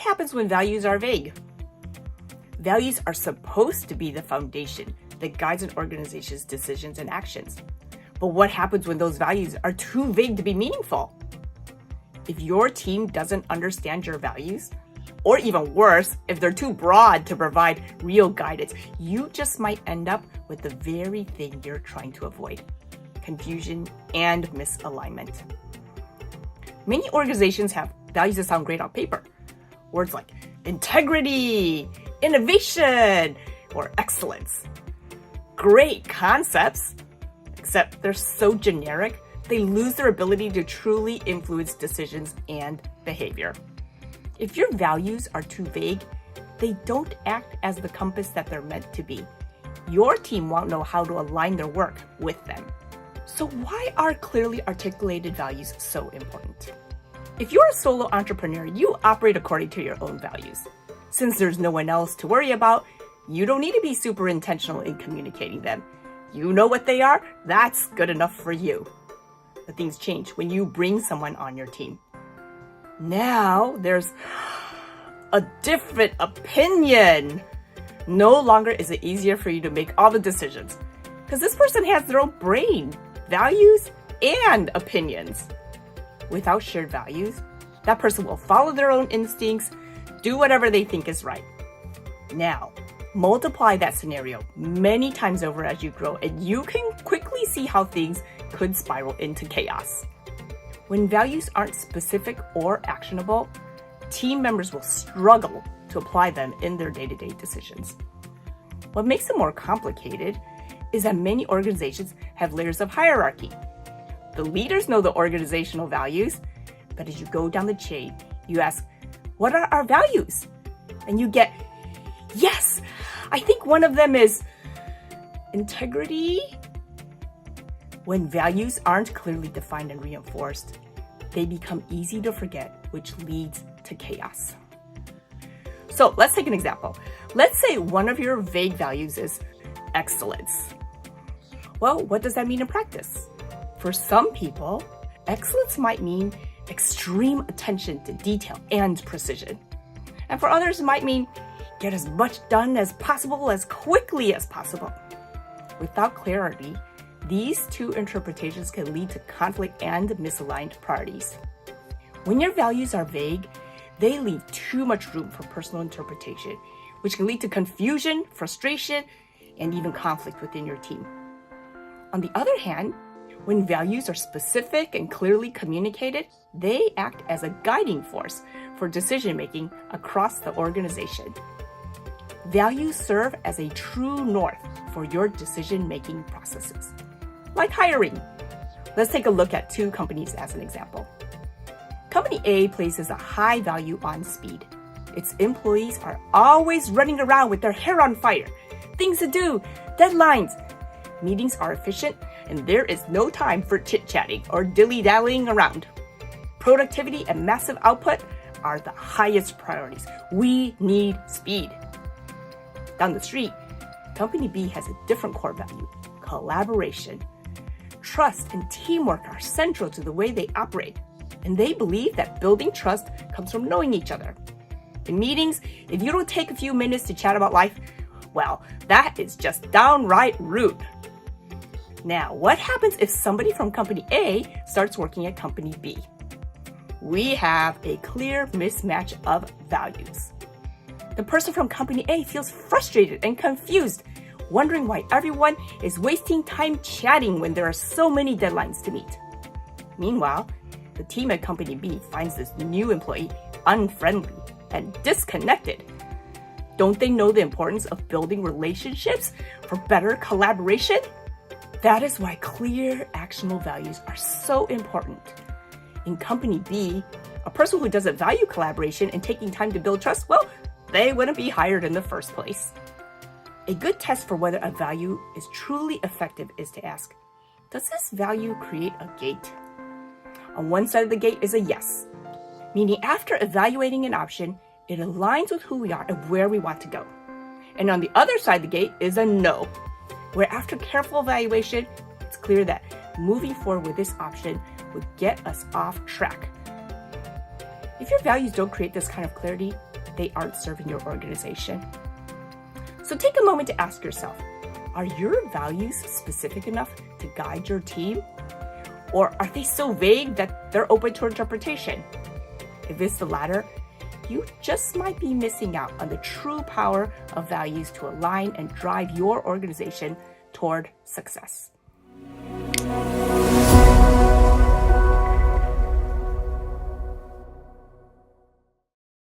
happens when values are vague? Values are supposed to be the foundation that guides an organization's decisions and actions. But what happens when those values are too vague to be meaningful? If your team doesn't understand your values, or even worse, if they're too broad to provide real guidance, you just might end up with the very thing you're trying to avoid: confusion and misalignment. Many organizations have values that sound great on paper. Words like integrity, innovation, or excellence. Great concepts, except they're so generic, they lose their ability to truly influence decisions and behavior. If your values are too vague, they don't act as the compass that they're meant to be. Your team won't know how to align their work with them. So why are clearly articulated values so important? If you're a solo entrepreneur, you operate according to your own values. Since there's no one else to worry about, you don't need to be super intentional in communicating them. You know what they are, that's good enough for you. But things change when you bring someone on your team. Now there's a different opinion. No longer is it easier for you to make all the decisions, because this person has their own brain, values, and opinions. Without shared values, that person will follow their own instincts, do whatever they think is right. Now, multiply that scenario many times over as you grow, and you can quickly see how things could spiral into chaos. When values aren't specific or actionable, team members will struggle to apply them in their day-to-day decisions. What makes it more complicated is that many organizations have layers of hierarchy. The leaders know the organizational values, but as you go down the chain, you ask, what are our values? And you get, yes, I think one of them is integrity. When values aren't clearly defined and reinforced, they become easy to forget, which leads to chaos. So let's take an example. Let's say one of your vague values is excellence. Well, what does that mean in practice? For some people, excellence might mean extreme attention to detail and precision. And for others, it might mean get as much done as possible as quickly as possible. Without clarity, these two interpretations can lead to conflict and misaligned priorities. When your values are vague, they leave too much room for personal interpretation, which can lead to confusion, frustration, and even conflict within your team. On the other hand, when values are specific and clearly communicated, they act as a guiding force for decision-making across the organization. Values serve as a true north for your decision-making processes. Like hiring. Let's take a look at two companies as an example. Company A places a high value on speed. Its employees are always running around with their hair on fire. Things to do, deadlines. Meetings are efficient, and there is no time for chit-chatting or dilly-dallying around. Productivity and massive output are the highest priorities. We need speed. Down the street, Company B has a different core value: collaboration. Trust and teamwork are central to the way they operate, and they believe that building trust comes from knowing each other. In meetings, if you don't take a few minutes to chat about life, well, that is just downright rude. Now, what happens if somebody from Company A starts working at Company B? We have a clear mismatch of values. The person from Company A feels frustrated and confused, wondering why everyone is wasting time chatting when there are so many deadlines to meet. Meanwhile, the team at Company B finds this new employee unfriendly and disconnected. Don't they know the importance of building relationships for better collaboration? That is why clear, actionable values are so important. In Company B, a person who doesn't value collaboration and taking time to build trust, well, they wouldn't be hired in the first place. A good test for whether a value is truly effective is to ask, does this value create a gate? On one side of the gate is a yes, meaning after evaluating an option, it aligns with who we are and where we want to go. And on the other side of the gate is a no, where after careful evaluation, it's clear that moving forward with this option would get us off track. If your values don't create this kind of clarity, they aren't serving your organization. So take a moment to ask yourself, are your values specific enough to guide your team? Or are they so vague that they're open to interpretation? If it's the latter, you just might be missing out on the true power of values to align and drive your organization toward success.